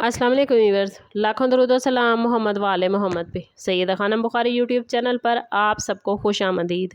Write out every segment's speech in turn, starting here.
अस्सलाम वालेकुम व्यूअर्स, लाखों दरूद व सलाम मोहम्मद वाले मोहम्मद पे। सैयदा खानम बुखारी यूट्यूब चैनल पर आप सबको खुश आमदीद।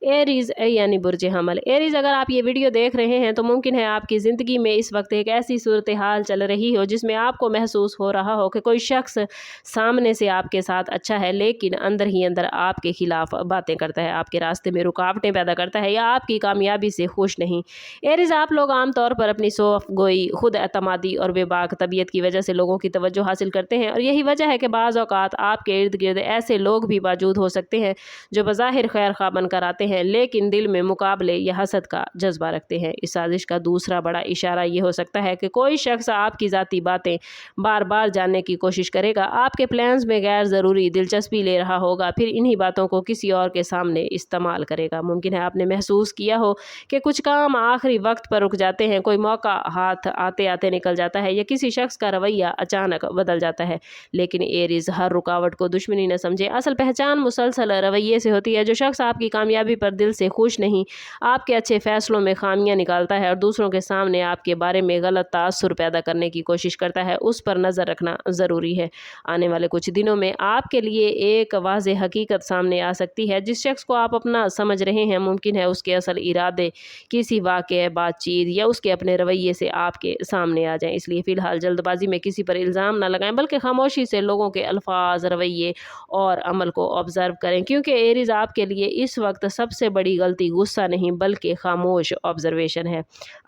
एरीज़ यानी बुर्ज हमल। एरीज़, अगर आप ये वीडियो देख रहे हैं तो मुमकिन है आपकी ज़िंदगी में इस वक्त एक ऐसी सूरत हाल चल रही हो जिसमें आपको महसूस हो रहा हो कि कोई शख्स सामने से आपके साथ अच्छा है लेकिन अंदर ही अंदर आपके खिलाफ बातें करता है, आपके रास्ते में रुकावटें पैदा करता है या आपकी कामयाबी से खुश नहीं। एरीज़, आप लोग आमतौर पर अपनी सौफ गोई, खुद एतमादी और बेबाक तबीयत की वजह से लोगों की तवज्जो हासिल करते हैं और यही वजह है कि बाज़ औक़ात आपके इर्द गिर्द ऐसे लोग भी मौजूद हो सकते हैं जो बज़ाहिर खैर खा बनकर आते हैं लेकिन दिल में मुकाबले या हसद का जज्बा रखते हैं। इस साजिश का दूसरा बड़ा इशारा ये हो सकता है कि कोई शख्स आपकी ज़ाती बातें बार बार जानने की कोशिश करेगा, आपके प्लान्स में गैर ज़रूरी दिलचस्पी ले रहा होगा, फिर इन्हीं बातों को किसी और के सामने इस्तेमाल करेगा। मुमकिन है आपने महसूस किया हो कि कुछ काम आखिरी वक्त पर रुक जाते हैं, कोई मौका हाथ आते आते निकल जाता है या किसी शख्स का रवैया अचानक बदल जाता है। लेकिन एरीज़, हर रुकावट को दुश्मनी न समझे। असल पहचान मुसलसल रवैये से होती है। जो शख्स आपकी कामयाबी पर दिल से खुश नहीं, आपके अच्छे फैसलों में खामियां निकालता है और दूसरों के सामने आपके बारे में गलत तासुर पैदा करने की कोशिश करता है, उस पर नज़र रखना ज़रूरी है। आने वाले कुछ दिनों में आपके लिए एक वाज़ेह हकीकत सामने आ सकती है। जिस शख्स को आप अपना समझ रहे हैं, मुमकिन है उसके असल इरादे किसी वाक़े, बातचीत या उसके अपने रवैये से आपके सामने आ जाएं। इसलिए फ़िलहाल जल्दबाजी में किसी पर इल्ज़ाम ना लगाएं बल्कि खामोशी से लोगों के अल्फाज, रवैये और अमल को ऑब्ज़र्व करें, क्योंकि एरीज़, आपके लिए इस वक्त सबसे बड़ी गलती गुस्सा नहीं बल्कि खामोश ऑब्ज़र्वेशन है।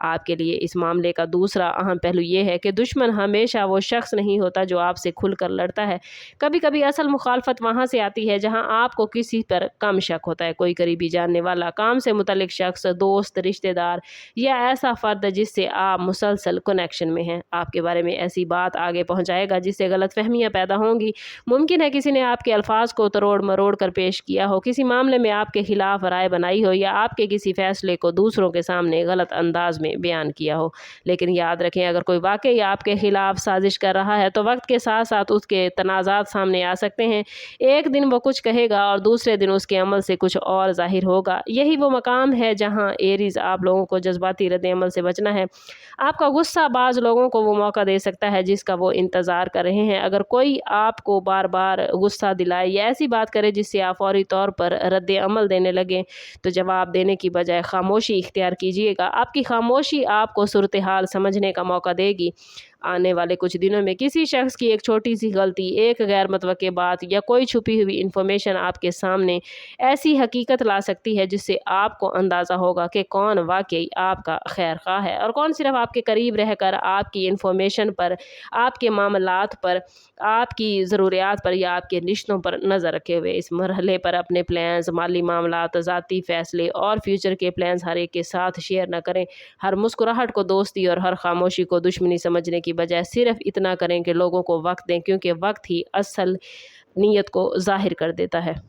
आपके लिए इस मामले का दूसरा अहम पहलू ये है कि दुश्मन हमेशा वो शख्स नहीं होता जो आपसे खुलकर लड़ता है। कभी कभी असल मुखालफत वहाँ से आती है जहाँ आपको किसी पर कम शक होता है। कोई करीबी जानने वाला, काम से मुतल्लिक शख्स, दोस्त, रिश्तेदार या ऐसा फ़र्द जिससे आप मुसलसल कनेक्शन में हैं, आपके बारे में ऐसी बात आगे पहुँचाएगा जिससे गलतफहमियाँ पैदा होंगी। मुमकिन है किसी ने आपके अल्फाज को तरोड़ मरोड़ कर पेश किया हो, किसी मामले में आपके खिलाफ राय बनाई हो या आपके किसी फैसले को दूसरों के सामने गलत अंदाज में बयान किया हो। लेकिन याद रखें, अगर कोई वाकई आपके खिलाफ साजिश कर रहा है तो वक्त के साथ साथ उसके तनाज़ात सामने आ सकते हैं। एक दिन वो कुछ कहेगा और दूसरे दिन उसके अमल से कुछ और ज़ाहिर होगा। यही वो मकाम है जहाँ एरीज़, आप लोगों को जज्बाती रद्द अमल से बचना है। आपका गुस्सा बाज़ लोगों को वो मौका दे सकता है जिसका वो इंतज़ार कर रहे हैं। अगर कोई आपको बार बार गुस्सा दिलाए या ऐसी बात करे जिससे आप फौरी तौर पर रद्द अमल देने लगें तो जवाब देने की बजाय खामोशी इख्तियार कीजिएगा। आपकी खामोशी आपको सूरत हाल समझने का मौका देगी। आने वाले कुछ दिनों में किसी शख्स की एक छोटी सी गलती, एक गैर मुतवक्के बात या कोई छुपी हुई इन्फॉर्मेशन आपके सामने ऐसी हकीकत ला सकती है जिससे आपको अंदाज़ा होगा कि कौन वाकई आपका खैर खा है और कौन सिर्फ आपके करीब रहकर आपकी इन्फॉर्मेशन पर, आपके मामलात पर, आपकी ज़रूरियात पर या आपके रिश्तों पर नज़र रखे हुए। इस मरहले पर अपने प्लान्स, माली मामलात, ज़ाती फ़ैसले और फ्यूचर के प्लान्स हर एक के साथ शेयर न करें। हर मुस्कुराहट को दोस्ती और हर खामोशी को दुश्मनी समझने की बजाय सिर्फ इतना करें कि लोगों को वक्त दें, क्योंकि वक्त ही असल नीयत को ज़ाहिर कर देता है।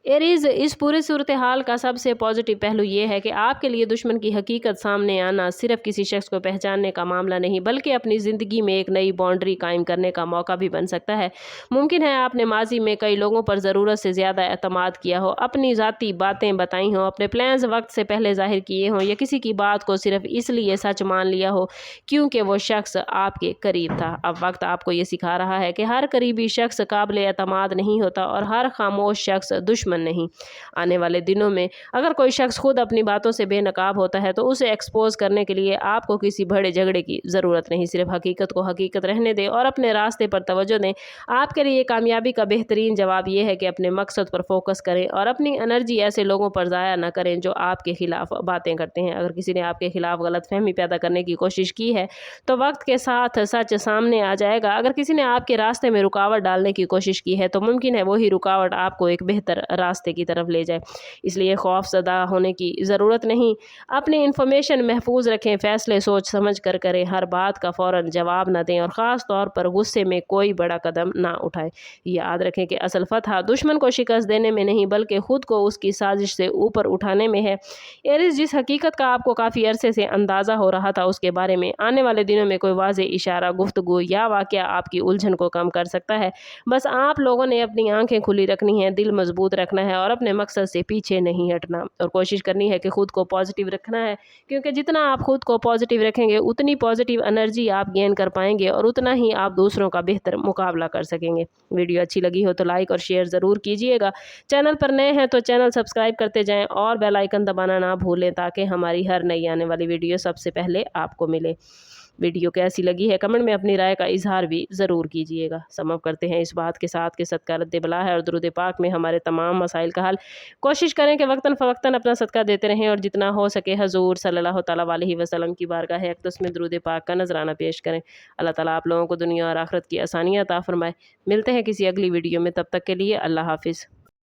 एरीज़, इस पूरी सूरत हाल का सबसे पॉजिटिव पहलू ये है कि आपके लिए दुश्मन की हकीकत सामने आना सिर्फ किसी शख्स को पहचानने का मामला नहीं बल्कि अपनी ज़िंदगी में एक नई बाउंड्री कायम करने का मौका भी बन सकता है। मुमकिन है आपने माजी में कई लोगों पर ज़रूरत से ज़्यादा एतमाद किया हो, अपनी ज़ाती बातें बताई हों, अपने प्लान्स वक्त से पहले ज़ाहिर किए हों या किसी की बात को सिर्फ इसलिए सच मान लिया हो क्योंकि वो शख्स आपके करीब था। अब वक्त आपको ये सिखा रहा है कि हर करीबी शख्स काबिल एतमाद नहीं होता और हर खामोश शख्स दुश्मन नहीं। आने वाले दिनों में अगर कोई शख्स खुद अपनी बातों से बेनकाब होता है तो उसे एक्सपोज करने के लिए आपको किसी बड़े झगड़े की ज़रूरत नहीं। सिर्फ हकीकत को हकीकत रहने दें और अपने रास्ते पर तवज्जो दें। आपके लिए कामयाबी का बेहतरीन जवाब यह है कि अपने मकसद पर फोकस करें और अपनी एनर्जी ऐसे लोगों पर ज़ाया न करें जो आपके खिलाफ बातें करते हैं। अगर किसी ने आपके खिलाफ गलतफहमी पैदा करने की कोशिश की है तो वक्त के साथ सच सामने आ जाएगा। अगर किसी ने आपके रास्ते में रुकावट डालने की कोशिश की है तो मुमकिन है वही रुकावट आपको एक बेहतर रास्ते की तरफ ले जाए। इसलिए खौफज़दा होने की ज़रूरत नहीं। अपनी इन्फॉर्मेशन महफूज रखें, फ़ैसले सोच समझ कर करें, हर बात का फ़ौरन जवाब न दें और ख़ास तौर पर गुस्से में कोई बड़ा कदम ना उठाएं। याद रखें कि असल फतह दुश्मन को शिकस्त देने में नहीं बल्कि खुद को उसकी साजिश से ऊपर उठाने में है। एरीज़, जिस हकीकत का आपको काफ़ी अरसे से अंदाज़ा हो रहा था उसके बारे में आने वाले दिनों में कोई वाज़े इशारा, गुफ्तगू या वाक़या आपकी उलझन को कम कर सकता है। बस आप लोगों ने अपनी आंखें खुली रखनी है, दिल मजबूत रखना रखना है और अपने मकसद से पीछे नहीं हटना, और कोशिश करनी है कि ख़ुद को पॉजिटिव रखना है, क्योंकि जितना आप ख़ुद को पॉजिटिव रखेंगे उतनी पॉजिटिव एनर्जी आप गेन कर पाएंगे और उतना ही आप दूसरों का बेहतर मुकाबला कर सकेंगे। वीडियो अच्छी लगी हो तो लाइक और शेयर ज़रूर कीजिएगा। चैनल पर नए हैं तो चैनल सब्सक्राइब करते जाएँ और बेल आइकन दबाना ना भूलें, ताकि हमारी हर नई आने वाली वीडियो सबसे पहले आपको मिले। वीडियो कैसी लगी है कमेंट में अपनी राय का इजहार भी ज़रूर कीजिएगा। समाप्त करते हैं इस बात के साथ कि सदका रद्द बला है और दुरूद पाक में हमारे तमाम मसाइल का हल। कोशिश करें कि वक्तन फ़वक्तन अपना सदका देते रहें और जितना हो सके हजूर सल्लल्लाहु तआला अलैहि वसल्लम की बारगाह अक़दस में दुरूद पाक का नजराना पेश करें। अल्लाह ताला आप लोगों को दुनिया और आखिरत की आसानियाँ अता फरमाए। मिलते हैं किसी अगली वीडियो में, तब तक के लिए अल्लाह हाफिज़।